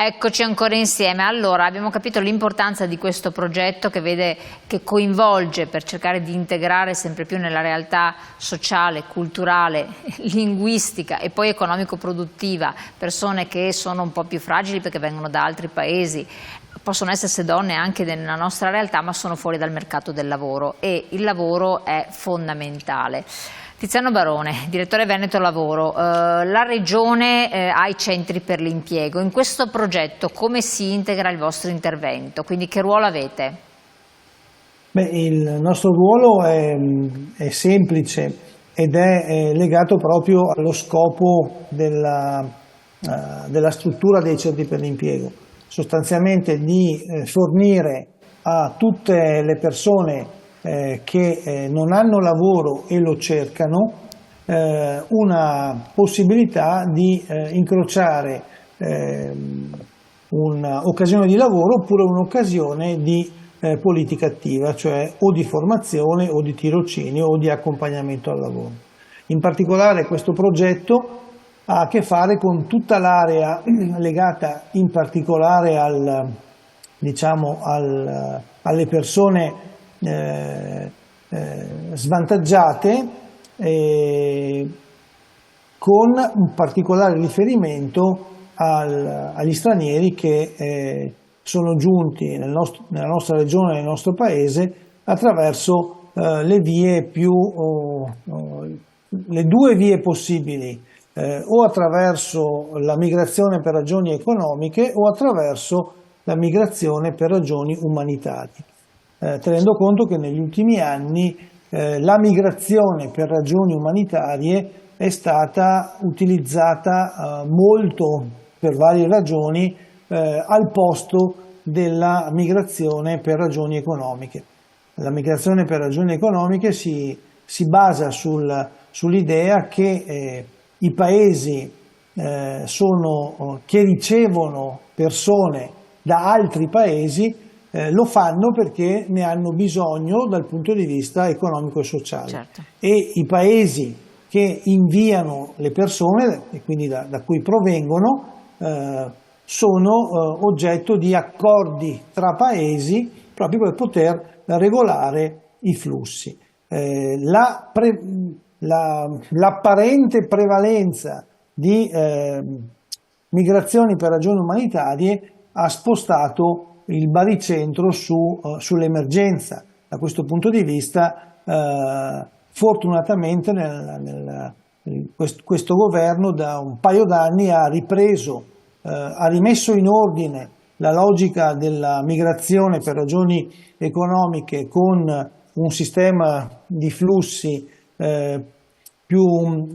Eccoci ancora insieme. Allora, abbiamo capito l'importanza di questo progetto che coinvolge, per cercare di integrare sempre più nella realtà sociale, culturale, linguistica e poi economico-produttiva persone che sono un po' più fragili perché vengono da altri paesi, possono essersi donne anche nella nostra realtà, ma sono fuori dal mercato del lavoro e il lavoro è fondamentale. Tiziano Barone, direttore Veneto Lavoro, la Regione ha i centri per l'impiego. In questo progetto come si integra il vostro intervento? Quindi che ruolo avete? Beh, il nostro ruolo è semplice ed è legato proprio allo scopo della struttura dei centri per l'impiego, sostanzialmente di fornire a tutte le persone che non hanno lavoro e lo cercano, una possibilità di incrociare un'occasione di lavoro oppure un'occasione di politica attiva, cioè o di formazione o di tirocinio o di accompagnamento al lavoro. In particolare questo progetto ha a che fare con tutta l'area legata in particolare alle persone svantaggiate, con un particolare riferimento agli stranieri che sono giunti nella nostra regione, nel nostro paese, attraverso le due vie possibili, o attraverso la migrazione per ragioni economiche o attraverso la migrazione per ragioni umanitarie. Tenendo conto che negli ultimi anni la migrazione per ragioni umanitarie è stata utilizzata molto per varie ragioni al posto della migrazione per ragioni economiche. La migrazione per ragioni economiche si basa sull'idea che i paesi che ricevono persone da altri paesi lo fanno perché ne hanno bisogno dal punto di vista economico e sociale. Certo. E i paesi che inviano le persone, e quindi da cui provengono, sono oggetto di accordi tra paesi proprio per poter regolare i flussi. L'apparente prevalenza di migrazioni per ragioni umanitarie ha spostato il baricentro sull'emergenza. Da questo punto di vista, fortunatamente questo governo da un paio d'anni ha rimesso in ordine la logica della migrazione per ragioni economiche con un sistema di flussi più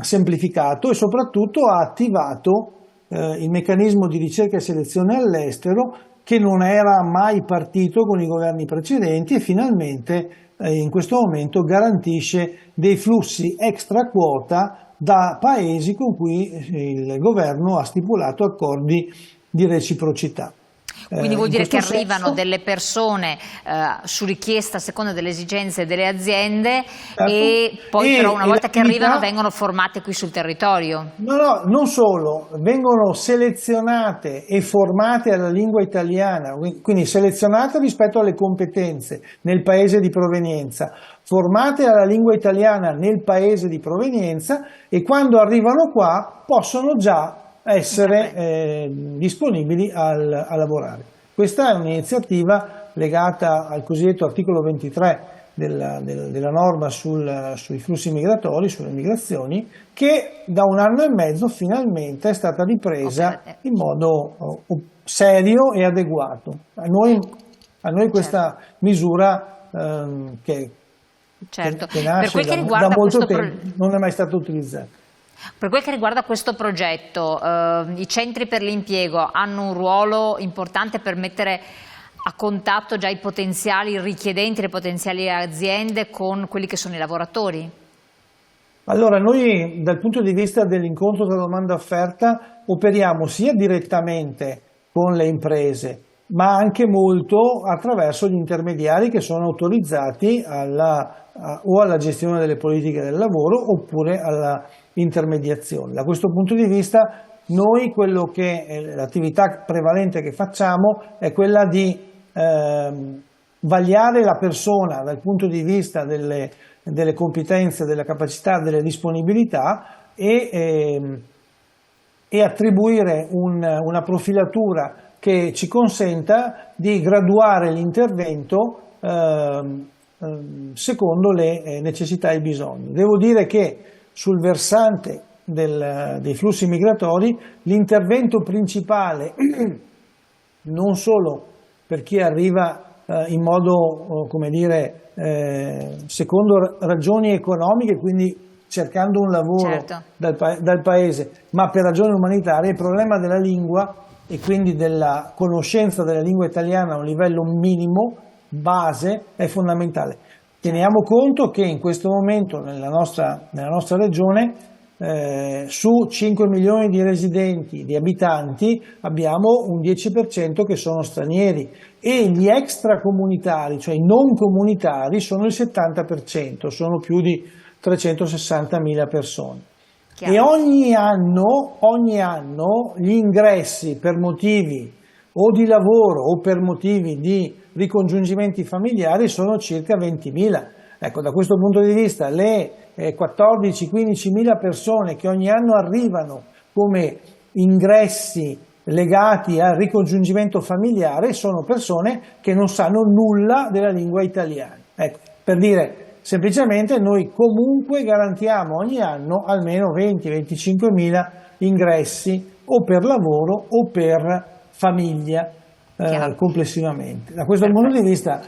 semplificato e soprattutto ha attivato il meccanismo di ricerca e selezione all'estero, che non era mai partito con i governi precedenti e finalmente in questo momento garantisce dei flussi extra quota da paesi con cui il governo ha stipulato accordi di reciprocità. Quindi vuol dire che arrivano delle persone su richiesta a seconda delle esigenze delle aziende, certo, e poi però una volta che arrivano vengono formate qui sul territorio? No, non solo, vengono selezionate e formate alla lingua italiana, quindi selezionate rispetto alle competenze nel paese di provenienza, formate alla lingua italiana nel paese di provenienza, e quando arrivano qua possono già essere disponibili a lavorare. Questa è un'iniziativa legata al cosiddetto articolo 23 della norma sui flussi migratori, sulle migrazioni, che da un anno e mezzo finalmente è stata ripresa in modo serio e adeguato. A noi questa misura che nasce da molto tempo non è mai stata utilizzata. Per quel che riguarda questo progetto, i centri per l'impiego hanno un ruolo importante per mettere a contatto già i potenziali richiedenti, le potenziali aziende con quelli che sono i lavoratori? Allora, noi dal punto di vista dell'incontro tra domanda e offerta operiamo sia direttamente con le imprese, ma anche molto attraverso gli intermediari che sono autorizzati o alla gestione delle politiche del lavoro oppure alla intermediazione. Da questo punto di vista noi quello che l'attività prevalente che facciamo è quella di vagliare la persona dal punto di vista delle competenze, della capacità, delle disponibilità e attribuire una profilatura che ci consenta di graduare l'intervento secondo le necessità e i bisogni. Devo dire che sul versante dei flussi migratori l'intervento principale, non solo per chi arriva in modo, come dire, secondo ragioni economiche, quindi cercando un lavoro certo, dal paese, ma per ragioni umanitarie, il problema della lingua e quindi della conoscenza della lingua italiana a un livello minimo, base, è fondamentale. Teniamo conto che in questo momento nella nostra regione su 5 milioni di residenti, di abitanti, abbiamo un 10% che sono stranieri e gli extracomunitari, cioè i non comunitari, sono il 70%, sono più di 360.000 persone. chiaro. E ogni anno gli ingressi per motivi o di lavoro o per motivi di ricongiungimenti familiari sono circa 20.000. Ecco, da questo punto di vista le 14-15.000 persone che ogni anno arrivano come ingressi legati al ricongiungimento familiare sono persone che non sanno nulla della lingua italiana. Ecco, per dire, semplicemente noi comunque garantiamo ogni anno almeno 20-25.000 ingressi o per lavoro o per famiglia complessivamente. Da questo punto di vista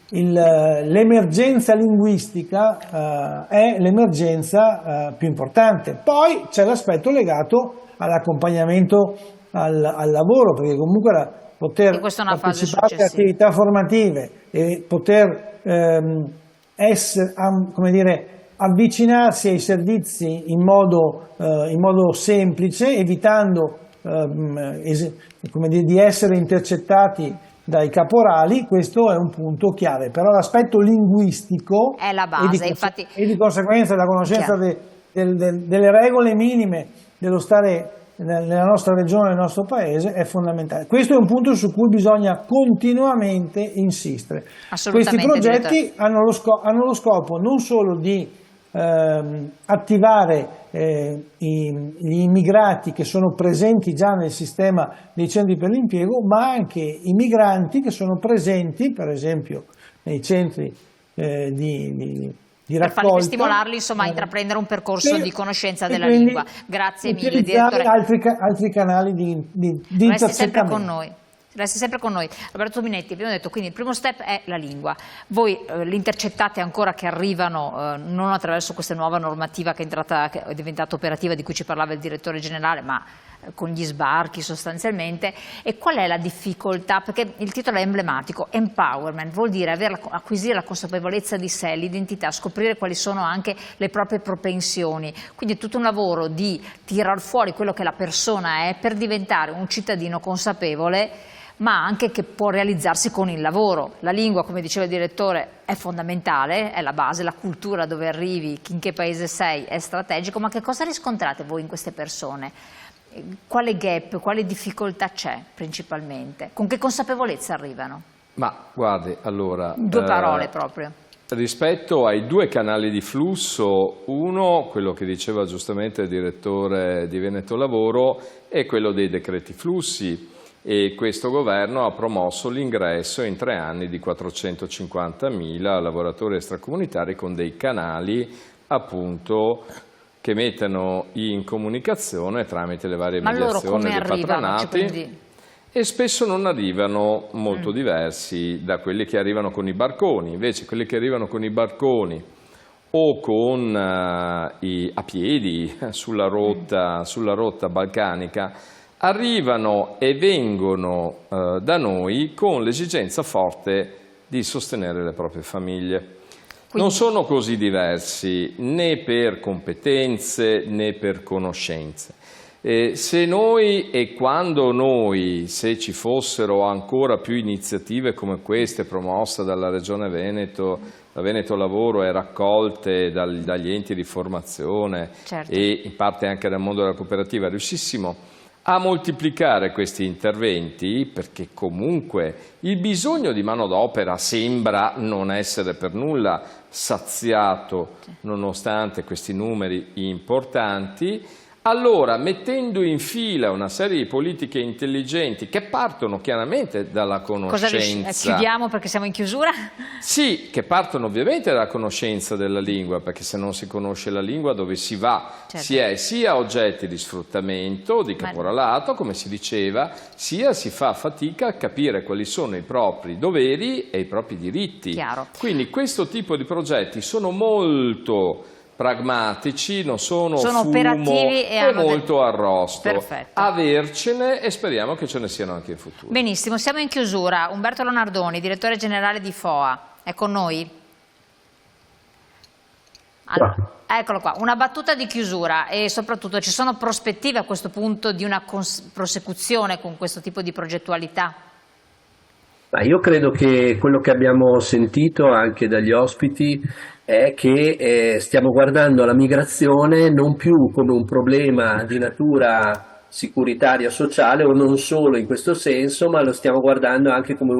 l'emergenza linguistica è l'emergenza più importante. Poi c'è l'aspetto legato all'accompagnamento al lavoro, perché comunque poter partecipare alle attività formative e poter come dire, avvicinarsi ai servizi in modo semplice, evitando come dire, di essere intercettati dai caporali, questo è un punto chiave. Però l'aspetto linguistico è la base, e di conseguenza la conoscenza delle regole minime dello stare nella nostra regione, nel nostro paese, è fondamentale. Questo è un punto su cui bisogna continuamente insistere. Questi progetti hanno lo scopo non solo di attivare gli immigrati che sono presenti già nel sistema dei centri per l'impiego, ma anche i migranti che sono presenti, per esempio, nei centri di raccolta. Per farli stimolarli, insomma, a intraprendere un percorso di conoscenza della lingua. Grazie mille, direttore. Altri canali di Resti sempre con noi. Resti sempre con noi. Roberto Tominetti, abbiamo detto quindi il primo step è la lingua. Voi li intercettate ancora che arrivano non attraverso questa nuova normativa che è diventata operativa, di cui ci parlava il direttore generale, ma con gli sbarchi sostanzialmente. E qual è la difficoltà? Perché il titolo è emblematico, empowerment, vuol dire acquisire la consapevolezza di sé, l'identità, scoprire quali sono anche le proprie propensioni. Quindi è tutto un lavoro di tirar fuori quello che la persona è per diventare un cittadino consapevole, ma anche che può realizzarsi con il lavoro. La lingua, come diceva il direttore, è fondamentale, è la base, la cultura dove arrivi, in che paese sei, è strategico, ma che cosa riscontrate voi in queste persone? Quale gap, quale difficoltà c'è principalmente? Con che consapevolezza arrivano? Ma guardi, allora... Due parole proprio. Rispetto ai due canali di flusso, uno, quello che diceva giustamente il direttore di Veneto Lavoro, è quello dei decreti flussi. E questo governo ha promosso l'ingresso in 3 anni di 450.000 lavoratori extracomunitari con dei canali appunto che mettono in comunicazione tramite le varie mediazioni dei patronati, e spesso non arrivano molto diversi da quelli che arrivano con i barconi. Invece quelli che arrivano con i barconi o a piedi sulla rotta balcanica arrivano e vengono da noi con l'esigenza forte di sostenere le proprie famiglie. Quindi... Non sono così diversi né per competenze né per conoscenze. Se noi e quando noi, se ci fossero ancora più iniziative come queste promosse dalla Regione Veneto da Veneto Lavoro e raccolte dagli enti di formazione, certo, e in parte anche dal mondo della cooperativa, riuscissimo a moltiplicare questi interventi, perché comunque il bisogno di manodopera sembra non essere per nulla saziato nonostante questi numeri importanti. Allora, mettendo in fila una serie di politiche intelligenti che partono chiaramente dalla conoscenza. Chiudiamo perché siamo in chiusura? Sì, che partono ovviamente dalla conoscenza della lingua, perché se non si conosce la lingua dove si va? Certo. Si è sia oggetti di sfruttamento, di caporalato, come si diceva, sia si fa fatica a capire quali sono i propri doveri e i propri diritti. Chiaro. Quindi questo tipo di progetti sono molto pragmatici, non sono fumo operativi e hanno molto arrosto. Perfetto. Avercene, e speriamo che ce ne siano anche in futuro. Benissimo, siamo in chiusura. Umberto Lonardoni, direttore generale di FOA, è con noi? Allora, eccolo qua, una battuta di chiusura, e soprattutto ci sono prospettive a questo punto di una prosecuzione con questo tipo di progettualità? Io credo che quello che abbiamo sentito anche dagli ospiti è che stiamo guardando la migrazione non più come un problema di natura sicuritaria sociale, o non solo in questo senso, ma lo stiamo guardando anche come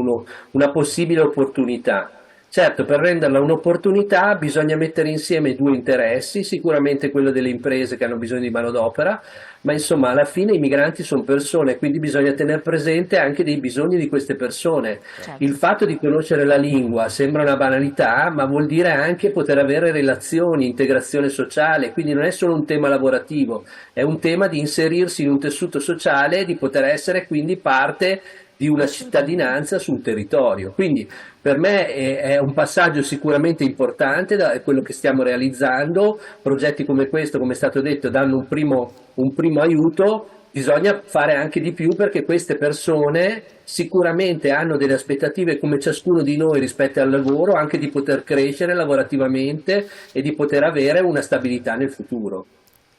una possibile opportunità. Certo, per renderla un'opportunità bisogna mettere insieme due interessi, sicuramente quello delle imprese che hanno bisogno di manodopera, ma insomma alla fine i migranti sono persone, quindi bisogna tenere presente anche dei bisogni di queste persone. Certo. Il fatto di conoscere la lingua sembra una banalità, ma vuol dire anche poter avere relazioni, integrazione sociale, quindi non è solo un tema lavorativo, è un tema di inserirsi in un tessuto sociale e di poter essere quindi parte di una cittadinanza sul territorio. Quindi per me è un passaggio sicuramente importante, da quello che stiamo realizzando. Progetti come questo, come è stato detto, danno un primo aiuto. Bisogna fare anche di più, perché queste persone sicuramente hanno delle aspettative come ciascuno di noi rispetto al lavoro, anche di poter crescere lavorativamente e di poter avere una stabilità nel futuro.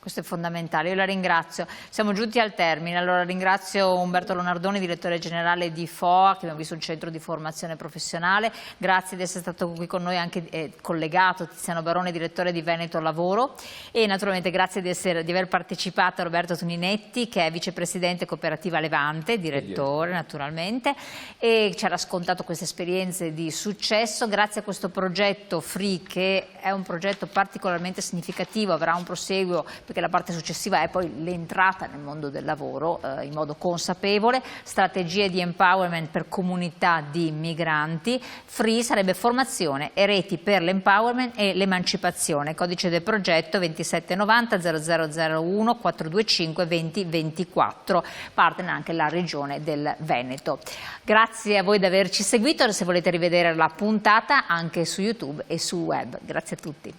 Questo è fondamentale, io la ringrazio. Siamo giunti al termine, allora ringrazio Umberto Lonardoni, direttore generale di FOA, che abbiamo visto un centro di formazione professionale. Grazie di essere stato qui con noi, anche collegato Tiziano Barone, direttore di Veneto Lavoro, e naturalmente grazie di aver partecipato a Roberto Toninetti, che è vicepresidente Cooperativa Levante, direttore naturalmente, e ci ha raccontato queste esperienze di successo. Grazie a questo progetto Free, che è un progetto particolarmente significativo, avrà un proseguo, perché la parte successiva è poi l'entrata nel mondo del lavoro in modo consapevole, strategie di empowerment per comunità di migranti. Free sarebbe formazione e reti per l'empowerment e l'emancipazione. Codice del progetto 2790 0001 425 2024, partner anche la regione del Veneto. Grazie a voi di averci seguito, se volete rivedere la puntata anche su YouTube e su web. Grazie a tutti.